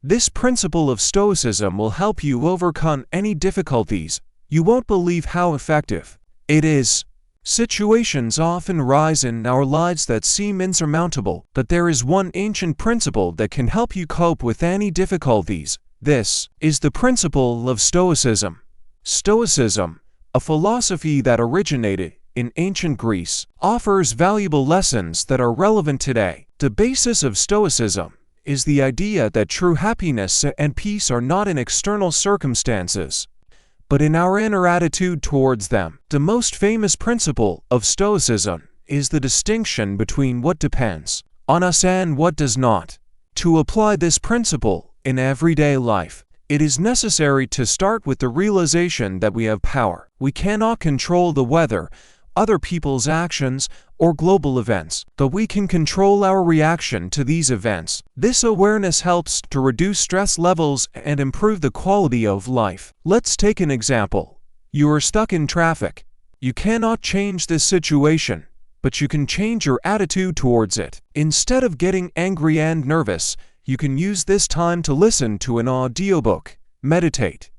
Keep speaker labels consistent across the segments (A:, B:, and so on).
A: This principle of Stoicism will help you overcome any difficulties. You won't believe how effective it is. Situations often arise in our lives that seem insurmountable, but there is one ancient principle that can help you cope with any difficulties. This is the principle of Stoicism. Stoicism, a philosophy that originated in ancient Greece, offers valuable lessons that are relevant today. The basis of Stoicism is the idea that true happiness and peace are not in external circumstances, but in our inner attitude towards them. The most famous principle of Stoicism is the distinction between what depends on us and what does not. To apply this principle in everyday life, it is necessary to start with the realization that we have power. We cannot control the weather, other people's actions, or global events, but we can control our reaction to these events. This awareness helps to reduce stress levels and improve the quality of life. Let's take an example. You are stuck in traffic. You cannot change this situation, but you can change your attitude towards it. Instead of getting angry and nervous, you can use this time to listen to an audiobook, meditate,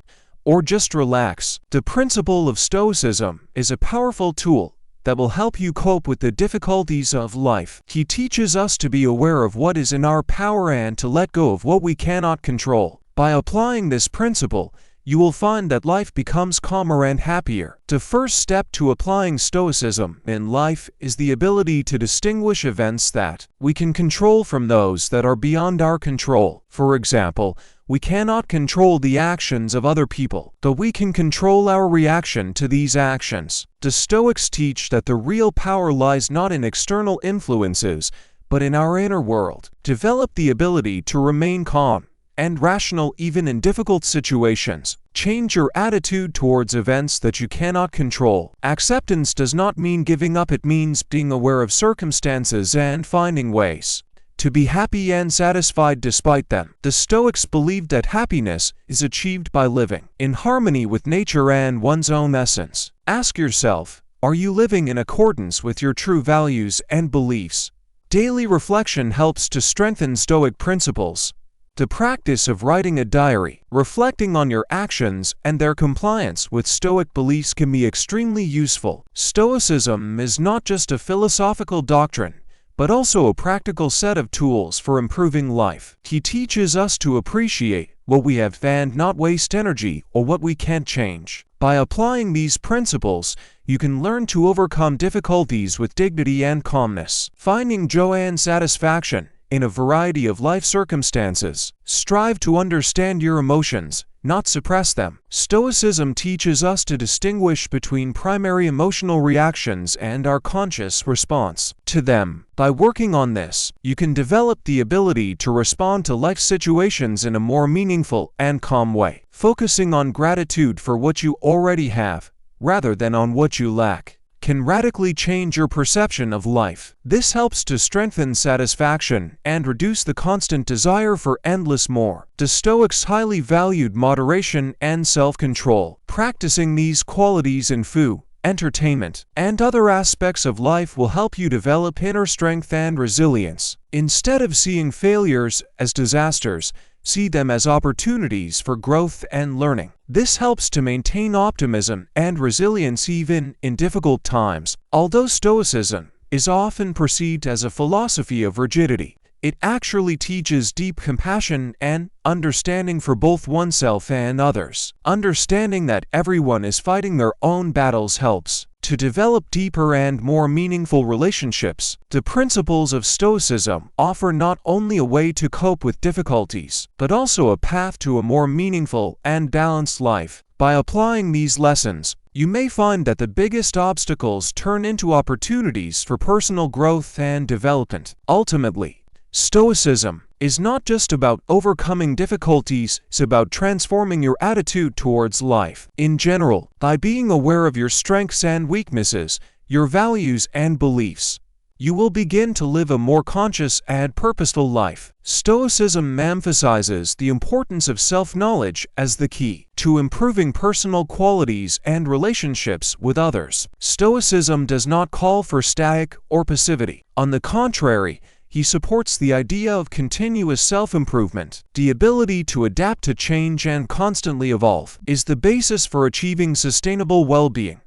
A: or just relax. The principle of Stoicism is a powerful tool that will help you cope with the difficulties of life. He teaches us to be aware of what is in our power and to let go of what we cannot control. By applying this principle, you will find that life becomes calmer and happier. The first step to applying Stoicism in life is the ability to distinguish events that we can control from those that are beyond our control. For example, we cannot control the actions of other people, but we can control our reaction to these actions. The Stoics teach that the real power lies not in external influences, but in our inner world. Develop the ability to remain calm and rational even in difficult situations. Change your attitude towards events that you cannot control. Acceptance does not mean giving up, it means being aware of circumstances and finding ways to be happy and satisfied despite them. The Stoics believed that happiness is achieved by living in harmony with nature and one's own essence. Ask yourself, are you living in accordance with your true values and beliefs? Daily reflection helps to strengthen Stoic principles. The practice of writing a diary, reflecting on your actions and their compliance with Stoic beliefs can be extremely useful. Stoicism is not just a philosophical doctrine, but also a practical set of tools for improving life. He teaches us to appreciate what we have and not waste energy on what we can't change. By applying these principles, you can learn to overcome difficulties with dignity and calmness, finding joy and satisfaction in a variety of life circumstances. Strive to understand your emotions, not suppress them. Stoicism teaches us to distinguish between primary emotional reactions and our conscious response to them. By working on this, you can develop the ability to respond to life situations in a more meaningful and calm way, focusing on gratitude for what you already have, rather than on what you lack, can radically change your perception of life. This helps to strengthen satisfaction and reduce the constant desire for endless more. The Stoics highly valued moderation and self-control. Practicing these qualities in food, entertainment, and other aspects of life will help you develop inner strength and resilience. Instead of seeing failures as disasters, see them as opportunities for growth and learning. This helps to maintain optimism and resilience even in difficult times. Although Stoicism is often perceived as a philosophy of rigidity, it actually teaches deep compassion and understanding for both oneself and others. Understanding that everyone is fighting their own battles helps to develop deeper and more meaningful relationships. The principles of Stoicism offer not only a way to cope with difficulties, but also a path to a more meaningful and balanced life. By applying these lessons, you may find that the biggest obstacles turn into opportunities for personal growth and development. Ultimately, Stoicism is not just about overcoming difficulties, it's about transforming your attitude towards life. In general, by being aware of your strengths and weaknesses, your values and beliefs, you will begin to live a more conscious and purposeful life. Stoicism emphasizes the importance of self-knowledge as the key to improving personal qualities and relationships with others. Stoicism does not call for static or passivity. On the contrary, He supports the idea of continuous self-improvement. The ability to adapt to change and constantly evolve is the basis for achieving sustainable well-being.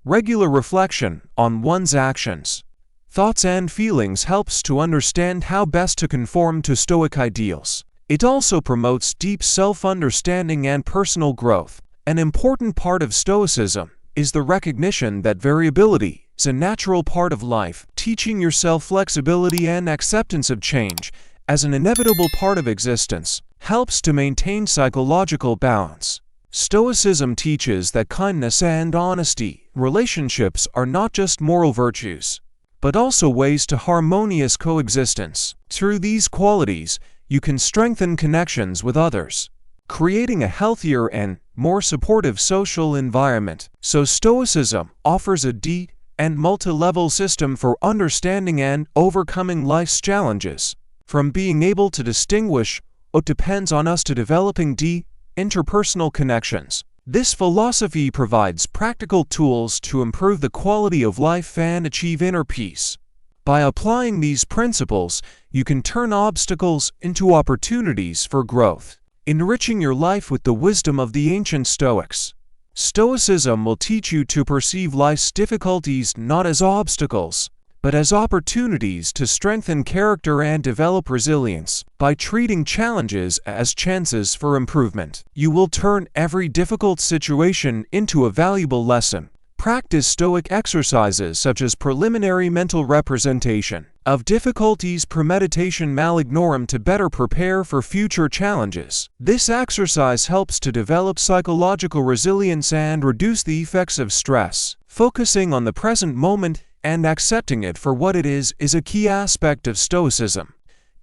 A: Regular reflection on one's actions, thoughts, and feelings helps to understand how best to conform to Stoic ideals. It also promotes deep self-understanding and personal growth. An important part of Stoicism is the recognition that variability is a natural part of life. Teaching yourself flexibility and acceptance of change as an inevitable part of existence helps to maintain psychological balance. Stoicism teaches that kindness and honesty in relationships are not just moral virtues, but also ways to harmonious coexistence. Through these qualities, you can strengthen connections with others, creating a healthier and more supportive social environment. So Stoicism offers a deep and multi-level system for understanding and overcoming life's challenges. From being able to distinguish what depends on us to developing deep interpersonal connections, this philosophy provides practical tools to improve the quality of life and achieve inner peace. By applying these principles, you can turn obstacles into opportunities for growth, enriching your life with the wisdom of the ancient Stoics. Stoicism will teach you to perceive life's difficulties not as obstacles, but as opportunities to strengthen character and develop resilience. By treating challenges as chances for improvement, you will turn every difficult situation into a valuable lesson. Practice Stoic exercises such as preliminary mental representation of difficulties, premeditation, malignorum to better prepare for future challenges. This exercise helps to develop psychological resilience and reduce the effects of stress. Focusing on the present moment and accepting it for what it is a key aspect of Stoicism.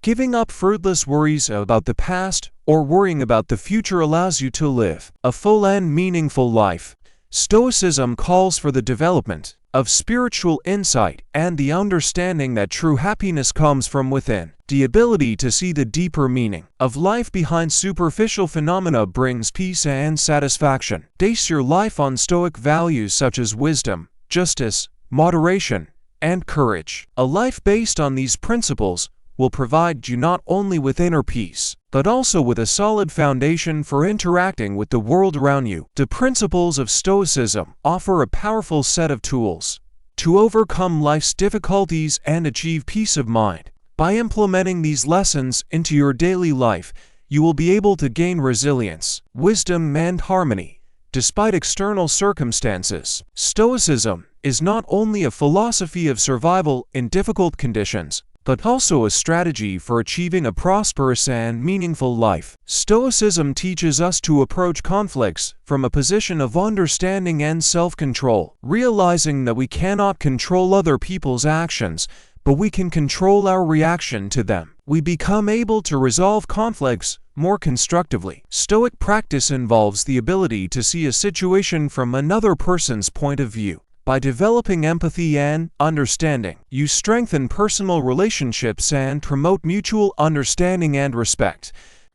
A: Giving up fruitless worries about the past or worrying about the future allows you to live a full and meaningful life. Stoicism calls for the development of spiritual insight and the understanding that true happiness comes from within. The ability to see the deeper meaning of life behind superficial phenomena brings peace and satisfaction. Base your life on Stoic values such as wisdom, justice, moderation, and courage. A life based on these principles will provide you not only with inner peace, but also with a solid foundation for interacting with the world around you. The principles of Stoicism offer a powerful set of tools to overcome life's difficulties and achieve peace of mind. By implementing these lessons into your daily life, you will be able to gain resilience, wisdom, and harmony despite external circumstances. Stoicism is not only a philosophy of survival in difficult conditions, but also a strategy for achieving a prosperous and meaningful life. Stoicism teaches us to approach conflicts from a position of understanding and self-control, realizing that we cannot control other people's actions, but we can control our reaction to them. We become able to resolve conflicts more constructively. Stoic practice involves the ability to see a situation from another person's point of view. By developing empathy and understanding, you strengthen personal relationships and promote mutual understanding and respect.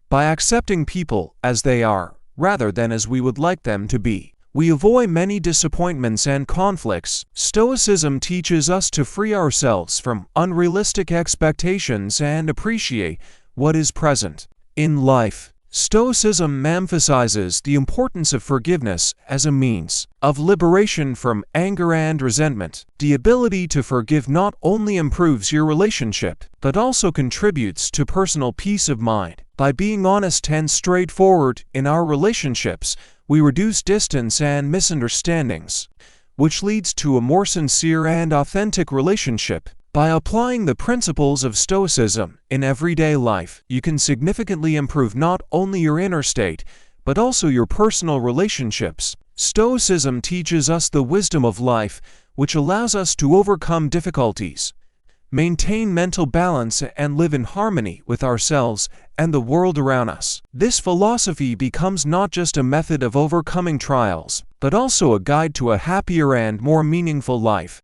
A: By accepting people as they are, rather than as we would like them to be, we avoid many disappointments and conflicts. Stoicism teaches us to free ourselves from unrealistic expectations and appreciate what is present in life. Stoicism emphasizes the importance of forgiveness as a means of liberation from anger and resentment. The ability to forgive not only improves your relationship, but also contributes to personal peace of mind. By being honest and straightforward in our relationships, we reduce distance and misunderstandings, which leads to a more sincere and authentic relationship. By applying the principles of Stoicism in everyday life, you can significantly improve not only your inner state, but also your personal relationships. Stoicism teaches us the wisdom of life, which allows us to overcome difficulties, maintain mental balance, and live in harmony with ourselves and the world around us. This philosophy becomes not just a method of overcoming trials, but also a guide to a happier and more meaningful life.